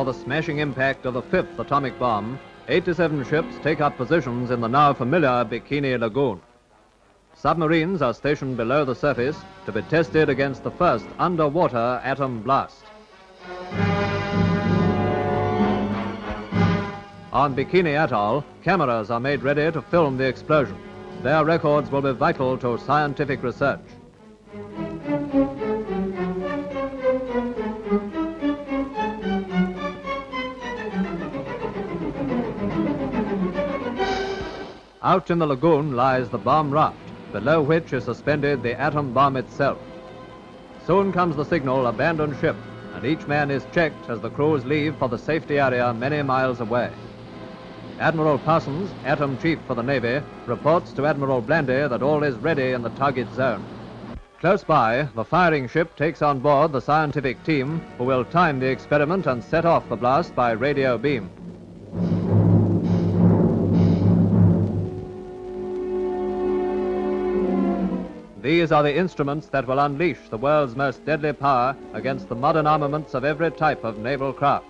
before the smashing impact of the fifth atomic bomb, 87 ships take up positions in the now familiar Bikini Lagoon. Submarines are stationed below the surface to be tested against the first underwater atom blast. On Bikini Atoll, cameras are made ready to film the explosion. Their records will be vital to scientific research. Out in the lagoon lies the bomb raft, below which is suspended the atom bomb itself. Soon comes the signal, abandon ship, and each man is checked as the crews leave for the safety area many miles away. Admiral Parsons, Atom Chief for the Navy, reports to Admiral Blandy that all is ready in the target zone. Close by, the firing ship takes on board the scientific team who will time the experiment and set off the blast by radio beam. These are the instruments that will unleash the world's most deadly power against the modern armaments of every type of naval craft.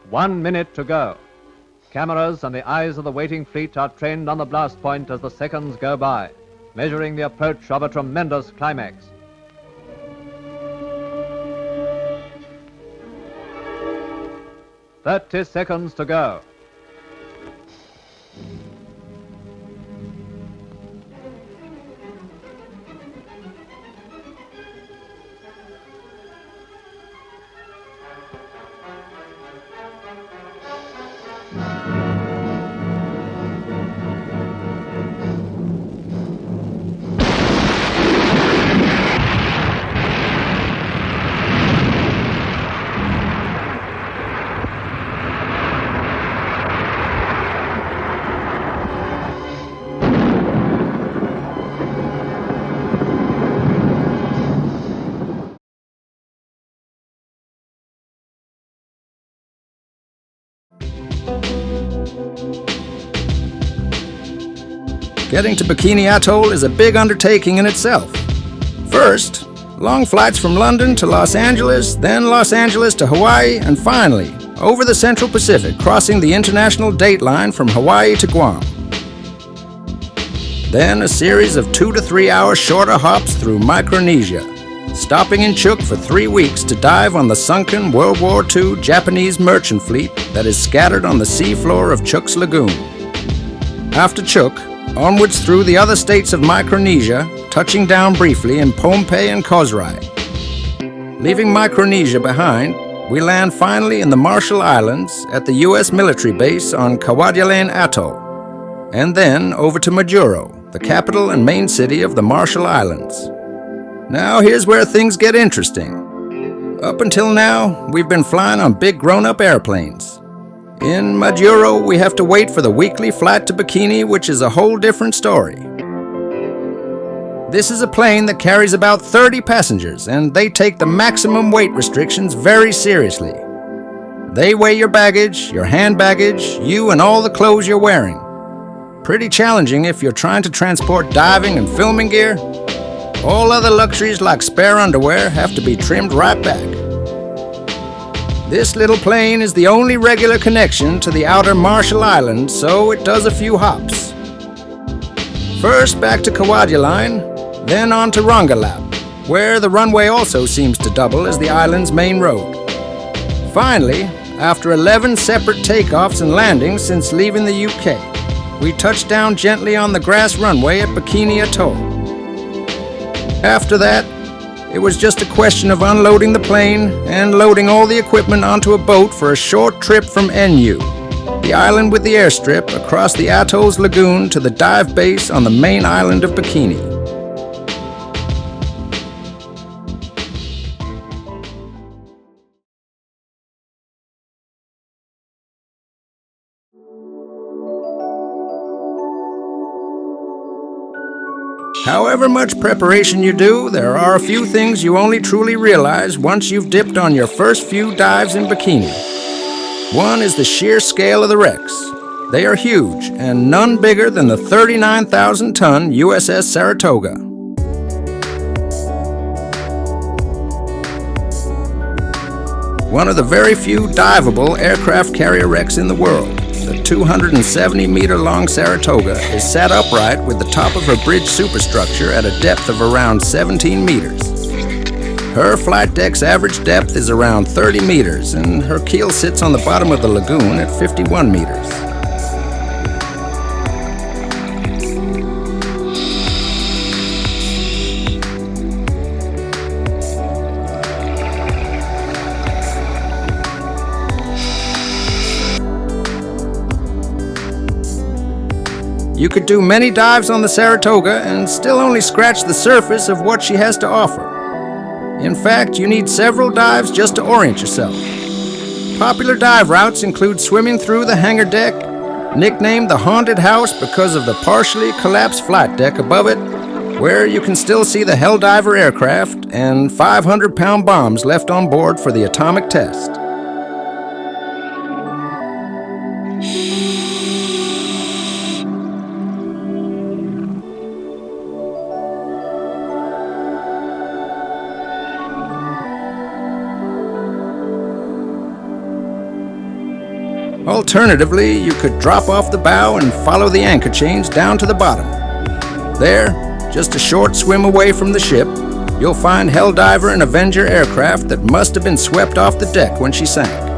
1 minute to go. Cameras and the eyes of the waiting fleet are trained on the blast point as the seconds go by, measuring the approach of a tremendous climax. "30 seconds to go." Getting to Bikini Atoll is a big undertaking in itself. First, long flights from London to Los Angeles, then Los Angeles to Hawaii, and finally, over the Central Pacific, crossing the international date line from Hawaii to Guam. Then a series of 2 to 3 hour shorter hops through Micronesia, stopping in Chuuk for 3 weeks to dive on the sunken World War II Japanese merchant fleet that is scattered on the seafloor of Chuuk's lagoon. After Chuuk, onwards through the other states of Micronesia, touching down briefly in Pohnpei and Kozrai. Leaving Micronesia behind, we land finally in the Marshall Islands at the U.S. military base on Kwajalein Atoll, and then over to Majuro, the capital and main city of the Marshall Islands. Now here's where things get interesting. Up until now, we've been flying on big grown-up airplanes. In Majuro, we have to wait for the weekly flight to Bikini, which is a whole different story. This is a plane that carries about 30 passengers, and they take the maximum weight restrictions very seriously. They weigh your baggage, your hand baggage, you and all the clothes you're wearing. Pretty challenging if you're trying to transport diving and filming gear. All other luxuries like spare underwear have to be trimmed right back. This little plane is the only regular connection to the outer Marshall Islands, so it does a few hops. First back to Kwajalein, then on to Rongelap, where the runway also seems to double as the island's main road. Finally, after 11 separate takeoffs and landings since leaving the UK, we touched down gently on the grass runway at Bikini Atoll. After that, it was just a question of unloading the plane and loading all the equipment onto a boat for a short trip from NU, the island with the airstrip, across the atoll's lagoon to the dive base on the main island of Bikini. However much preparation you do, there are a few things you only truly realize once you've dipped on your first few dives in Bikini. One is the sheer scale of the wrecks. They are huge, and none bigger than the 39,000-ton USS Saratoga. one of the very few diveable aircraft carrier wrecks in the world. The 270-meter-long Saratoga is sat upright with the top of her bridge superstructure at a depth of around 17 meters. Her flight deck's average depth is around 30 meters, and her keel sits on the bottom of the lagoon at 51 meters. You could do many dives on the Saratoga and still only scratch the surface of what she has to offer. In fact, you need several dives just to orient yourself. Popular dive routes include swimming through the hangar deck, nicknamed the Haunted House because of the partially collapsed flight deck above it, where you can still see the Helldiver aircraft and 500-pound bombs left on board for the atomic test. Alternatively, you could drop off the bow and follow the anchor chains down to the bottom. There, just a short swim away from the ship, you'll find Helldiver and Avenger aircraft that must have been swept off the deck when she sank.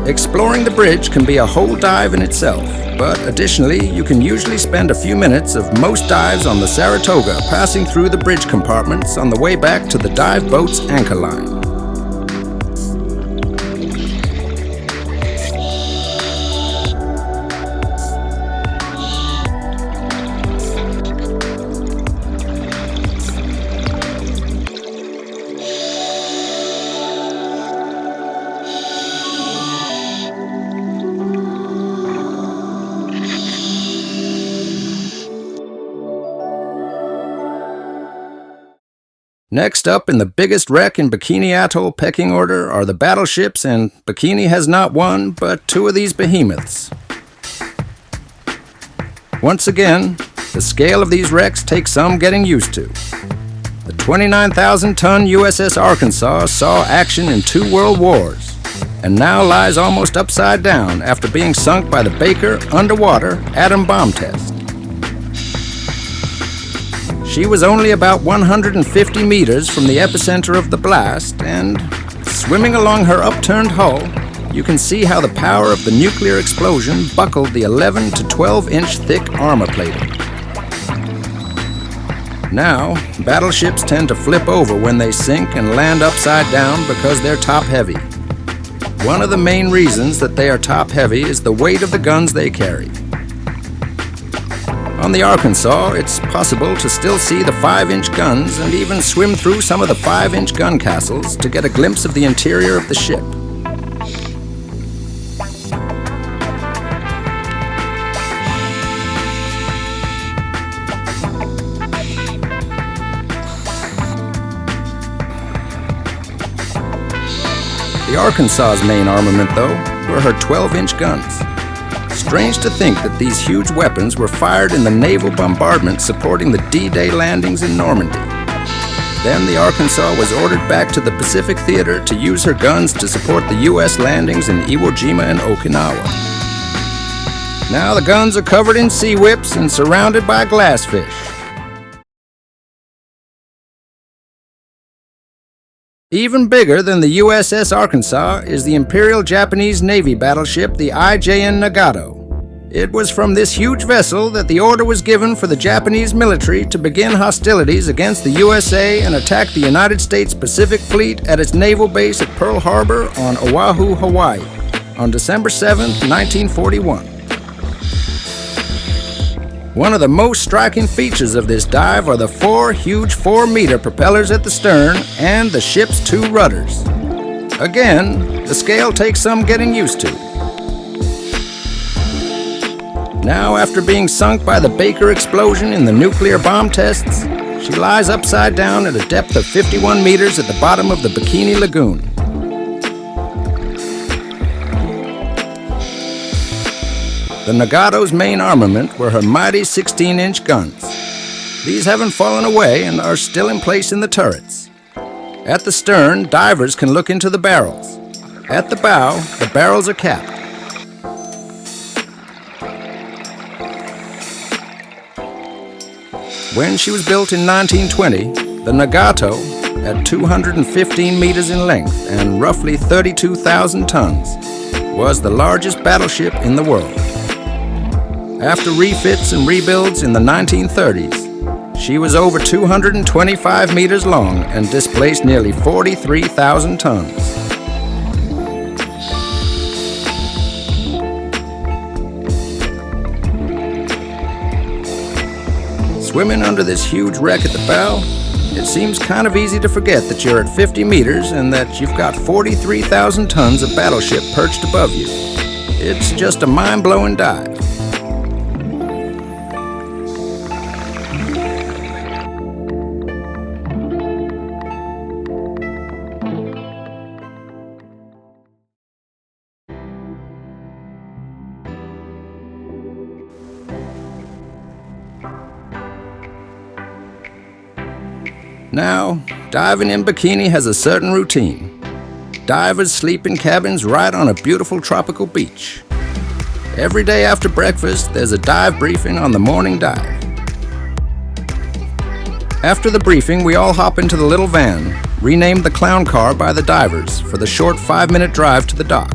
Exploring the bridge can be a whole dive in itself, but additionally, you can usually spend a few minutes of most dives on the Saratoga passing through the bridge compartments on the way back to the dive boat's anchor line. Next up in the biggest wreck in Bikini Atoll pecking order are the battleships, and Bikini has not one, but two of these behemoths. Once again, the scale of these wrecks takes some getting used to. The 29,000-ton USS Arkansas saw action in 2 world wars, and now lies almost upside down after being sunk by the Baker underwater atom bomb test. She was only about 150 meters from the epicenter of the blast, and swimming along her upturned hull, you can see how the power of the nuclear explosion buckled the 11 to 12-inch thick armor plating. Now, battleships tend to flip over when they sink and land upside down because they're top-heavy. One of the main reasons that they are top-heavy is the weight of the guns they carry. On the Arkansas, it's possible to still see the 5-inch guns and even swim through some of the 5-inch gun castles to get a glimpse of the interior of the ship. The Arkansas's main armament, though, were her 12-inch guns. Strange to think that these huge weapons were fired in the naval bombardment supporting the D-Day landings in Normandy. Then the Arkansas was ordered back to the Pacific Theater to use her guns to support the U.S. landings in Iwo Jima and Okinawa. Now the guns are covered in sea whips and surrounded by glassfish. Even bigger than the USS Arkansas is the Imperial Japanese Navy battleship, the IJN Nagato. It was from this huge vessel that the order was given for the Japanese military to begin hostilities against the USA and attack the United States Pacific Fleet at its naval base at Pearl Harbor on Oahu, Hawaii, on December 7, 1941. One of the most striking features of this dive are the 4 huge 4-meter propellers at the stern and the ship's 2 rudders. Again, the scale takes some getting used to. Now, after being sunk by the Baker explosion in the nuclear bomb tests, she lies upside down at a depth of 51 meters at the bottom of the Bikini Lagoon. The Nagato's main armament were her mighty 16-inch guns. These haven't fallen away and are still in place in the turrets. At the stern, divers can look into the barrels. At the bow, the barrels are capped. When she was built in 1920, the Nagato, at 215 meters in length and roughly 32,000 tons, was the largest battleship in the world. After refits and rebuilds in the 1930s, she was over 225 meters long and displaced nearly 43,000 tons. Swimming under this huge wreck at the bow, it seems kind of easy to forget that you're at 50 meters and that you've got 43,000 tons of battleship perched above you. It's just a mind-blowing dive. Now, diving in bikini has a certain routine. Divers sleep in cabins right on a beautiful tropical beach. Every day after breakfast, there's a dive briefing on the morning dive. After the briefing, we all hop into the little van, renamed the Clown Car by the divers, for the short 5-minute drive to the dock.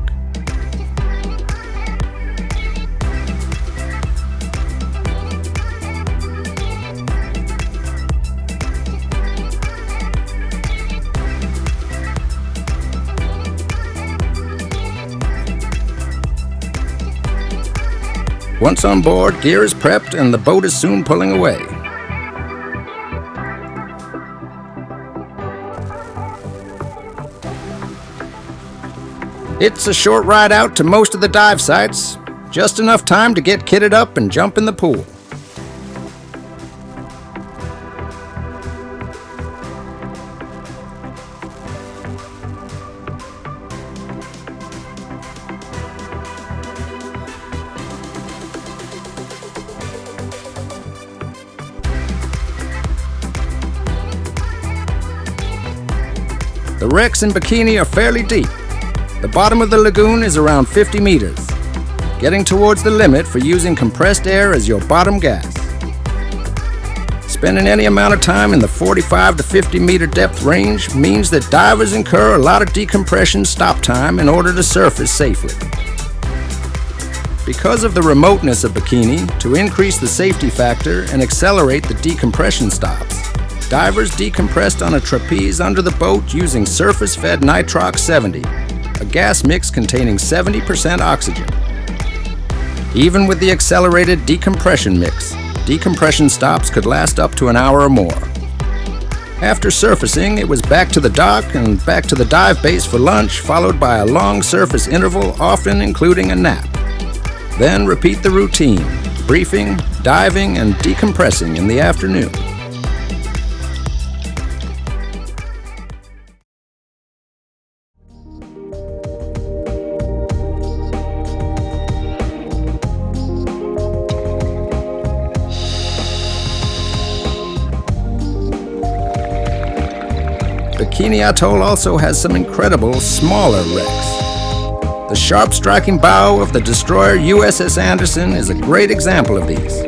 Once on board, gear is prepped and the boat is soon pulling away. It's a short ride out to most of the dive sites, just enough time to get kitted up and jump in the pool. The wrecks in Bikini are fairly deep. The bottom of the lagoon is around 50 meters, getting towards the limit for using compressed air as your bottom gas. Spending any amount of time in the 45 to 50 meter depth range means that divers incur a lot of decompression stop time in order to surface safely. Because of the remoteness of Bikini, to increase the safety factor and accelerate the decompression stops, divers decompressed on a trapeze under the boat using surface-fed nitrox 70, a gas mix containing 70% oxygen. Even with the accelerated decompression mix, decompression stops could last up to an hour or more. After surfacing, it was back to the dock and back to the dive base for lunch, followed by a long surface interval, often including a nap. Then repeat the routine, briefing, diving, and decompressing in the afternoon. Bikini Atoll also has some incredible smaller wrecks. The sharp striking bow of the destroyer USS Anderson is a great example of these.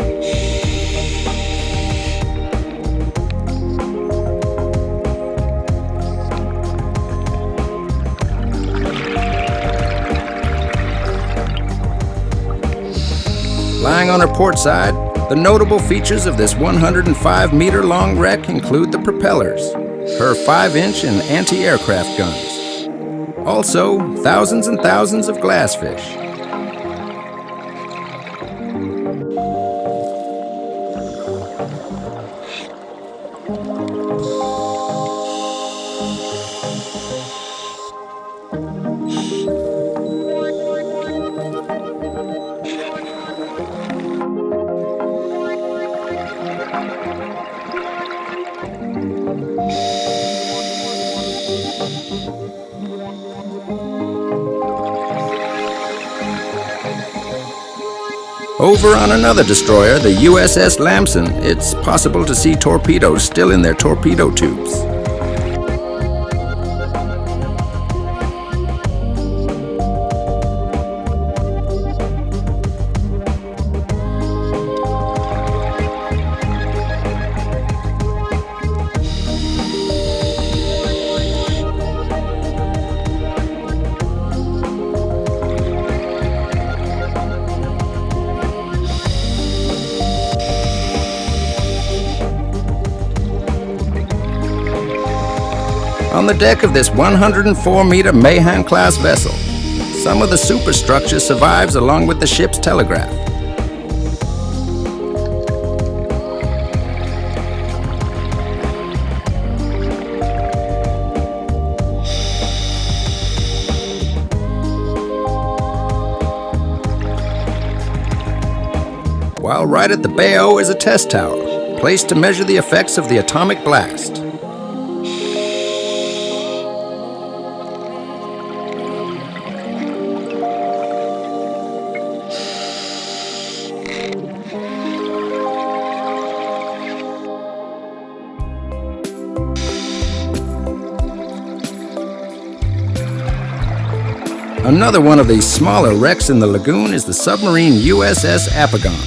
Lying on her port side, the notable features of this 105-meter-long wreck include the propellers, her 5-inch and anti-aircraft guns. Also, thousands and thousands of glassfish. Over on another destroyer, the USS Lamson, it's possible to see torpedoes still in their torpedo tubes. On the deck of this 104-meter Mahan-class vessel, some of the superstructure survives along with the ship's telegraph. While right at the bow is a test tower, placed to measure the effects of the atomic blast. Another one of these smaller wrecks in the lagoon is the submarine USS Apagon.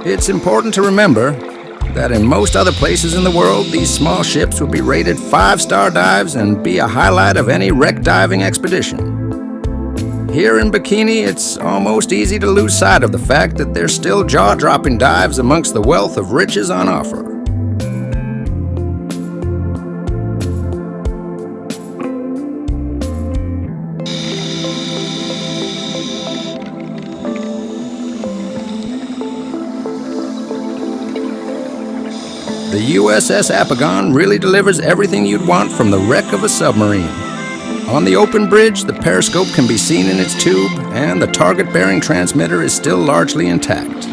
It's important to remember that in most other places in the world, these small ships would be rated 5-star dives and be a highlight of any wreck diving expedition. Here in Bikini, it's almost easy to lose sight of the fact that there's still jaw-dropping dives amongst the wealth of riches on offer. The USS Apagon really delivers everything you'd want from the wreck of a submarine. On the open bridge, the periscope can be seen in its tube, and the target-bearing transmitter is still largely intact.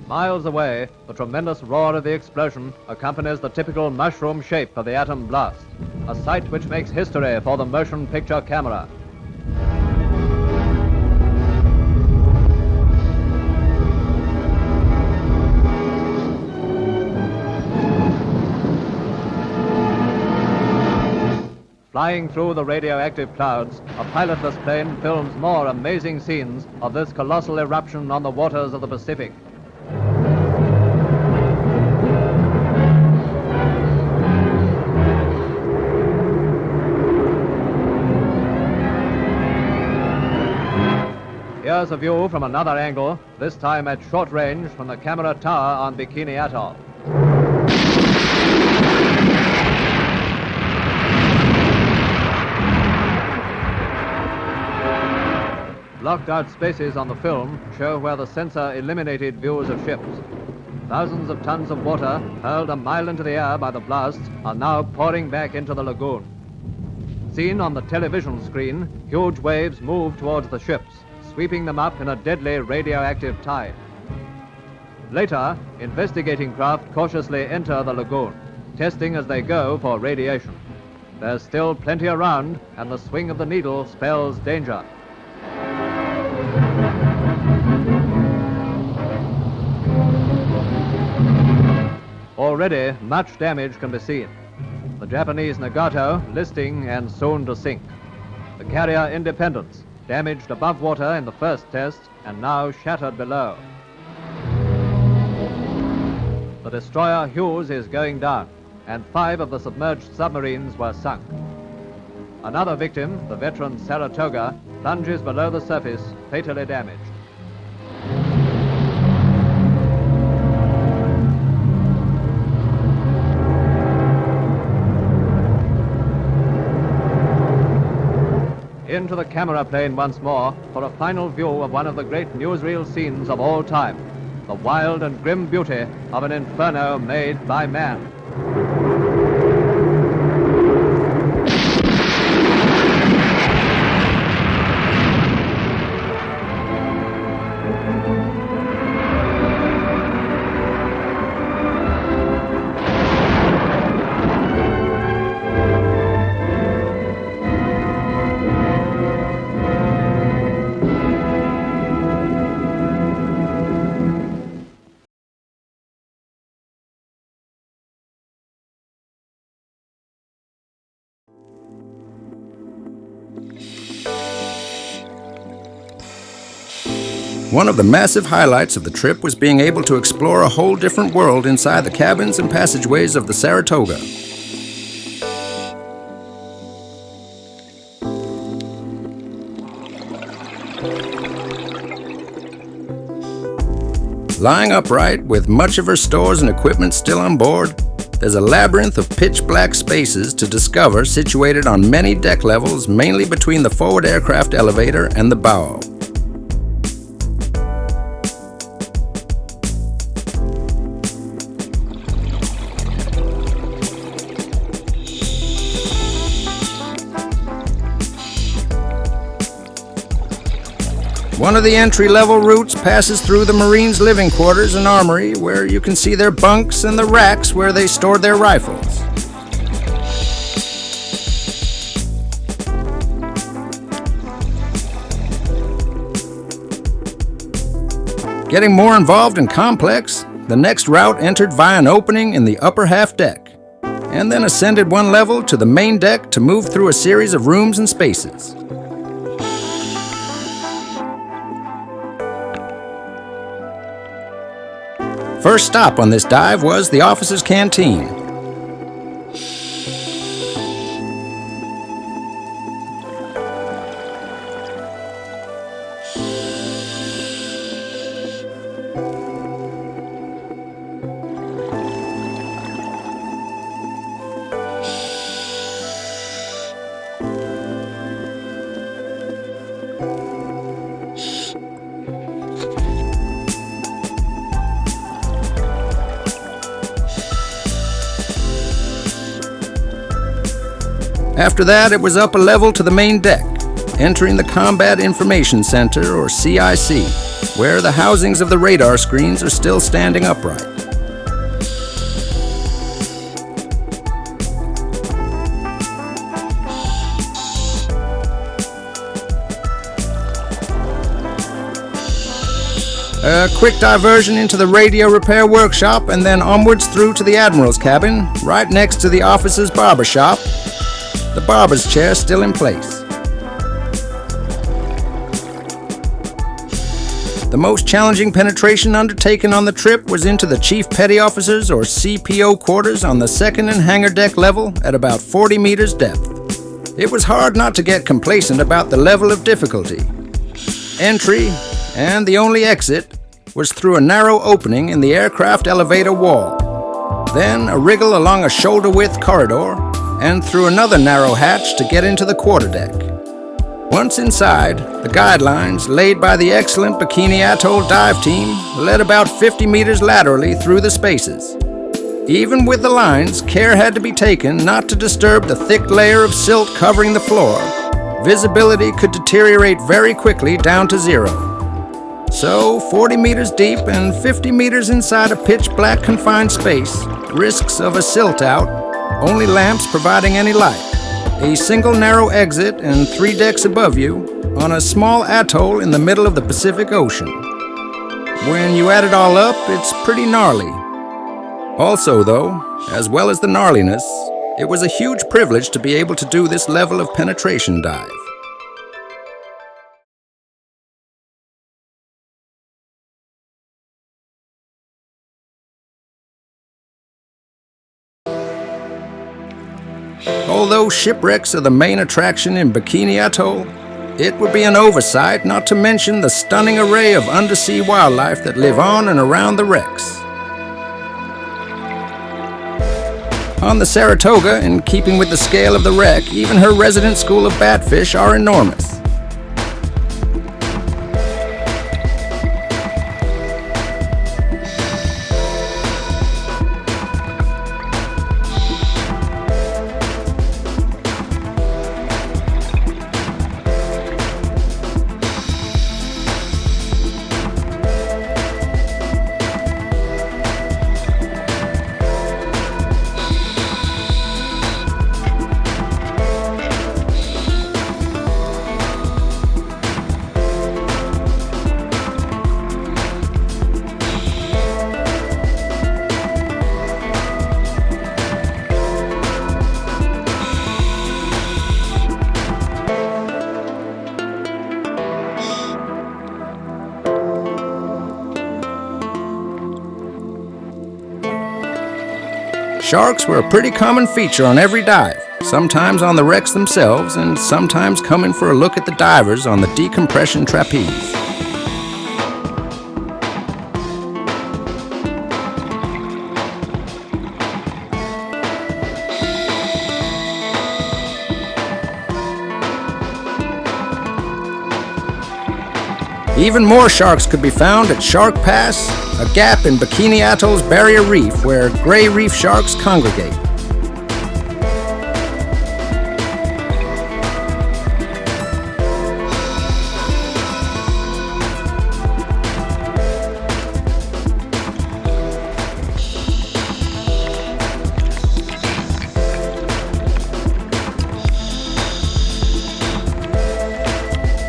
Miles away, the tremendous roar of the explosion accompanies the typical mushroom shape of the atom blast, a sight which makes history for the motion picture camera. Flying through the radioactive clouds, a pilotless plane films more amazing scenes of this colossal eruption on the waters of the Pacific. Here's a view from another angle, this time at short range from the camera tower on Bikini Atoll. Blocked out spaces on the film show where the sensor eliminated views of ships. Thousands of tons of water, hurled a mile into the air by the blast, are now pouring back into the lagoon. Seen on the television screen, huge waves move towards the ships, sweeping them up in a deadly radioactive tide. Later, investigating craft cautiously enter the lagoon, testing as they go for radiation. There's still plenty around, and the swing of the needle spells danger. Already, much damage can be seen. The Japanese Nagato listing and soon to sink. The carrier Independence, damaged above water in the first test and now shattered below. The destroyer Hughes is going down, and 5 of the submerged submarines were sunk. Another victim, the veteran Saratoga, plunges below the surface, fatally damaged. Into the camera plane once more for a final view of one of the great newsreel scenes of all time, the wild and grim beauty of an inferno made by man. One of the massive highlights of the trip was being able to explore a whole different world inside the cabins and passageways of the Saratoga. Lying upright, with much of her stores and equipment still on board, there's a labyrinth of pitch-black spaces to discover situated on many deck levels, mainly between the forward aircraft elevator and the bow. One of the entry-level routes passes through the Marines' living quarters and armory, where you can see their bunks and the racks where they stored their rifles. Getting more involved and complex, the next route entered via an opening in the upper half deck, and then ascended one level to the main deck to move through a series of rooms and spaces. First stop on this dive was the officers' canteen. After that, it was up a level to the main deck, entering the Combat Information Center, or CIC, where the housings of the radar screens are still standing upright. A quick diversion into the radio repair workshop, and then onwards through to the Admiral's cabin, right next to the officer's barber shop, the barber's chair still in place. The most challenging penetration undertaken on the trip was into the Chief Petty Officers, or CPO, quarters on the second and hangar deck level at about 40 meters depth. It was hard not to get complacent about the level of difficulty. Entry, and the only exit, was through a narrow opening in the aircraft elevator wall, then a wriggle along a shoulder-width corridor, and through another narrow hatch to get into the quarterdeck. Once inside, the guidelines laid by the excellent Bikini Atoll dive team led about 50 meters laterally through the spaces. Even with the lines, care had to be taken not to disturb the thick layer of silt covering the floor. Visibility could deteriorate very quickly down to zero. So, 40 meters deep and 50 meters inside a pitch-black confined space, risks of a silt out, only lamps providing any light, a single narrow exit and 3 decks above you, on a small atoll in the middle of the Pacific Ocean. When you add it all up, it's pretty gnarly. Also, though, as well as the gnarliness, It was a huge privilege to be able to do this level of penetration dive. Although shipwrecks are the main attraction in Bikini Atoll, it would be an oversight not to mention the stunning array of undersea wildlife that live on and around the wrecks. On the Saratoga, in keeping with the scale of the wreck, even her resident school of batfish are enormous. Sharks were a pretty common feature on every dive, sometimes on the wrecks themselves and sometimes coming for a look at the divers on the decompression trapeze. Even more sharks could be found at Shark Pass, a gap in Bikini Atoll's barrier reef where gray reef sharks congregate.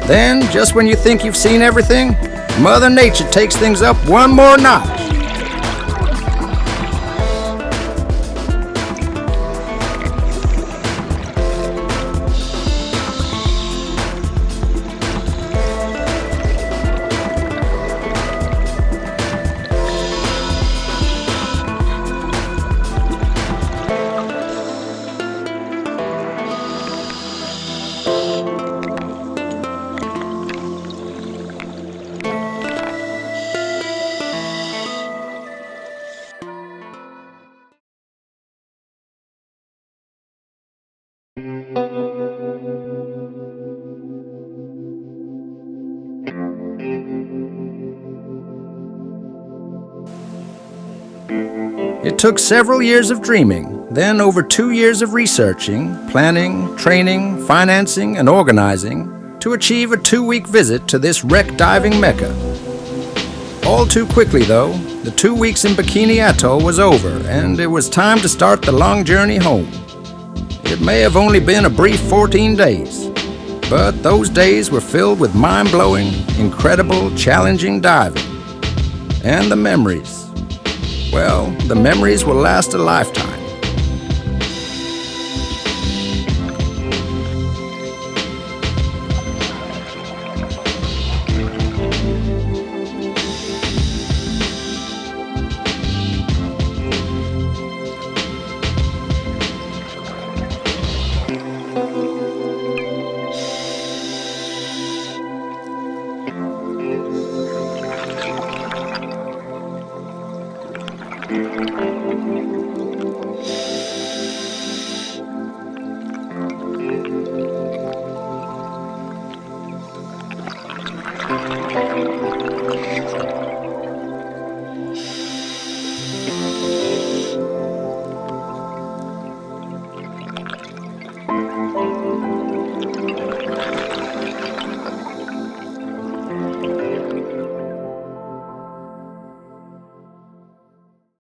Then, just when you think you've seen everything, Mother Nature takes things up one more notch. It took several years of dreaming, then over 2 years of researching, planning, training, financing, and organizing to achieve a 2-week visit to this wreck diving mecca. All too quickly, though, the 2 weeks in Bikini Atoll was over, and it was time to start the long journey home. It may have only been a brief 14 days, but those days were filled with mind-blowing, incredible, challenging diving. And the memories. Well, the memories will last a lifetime.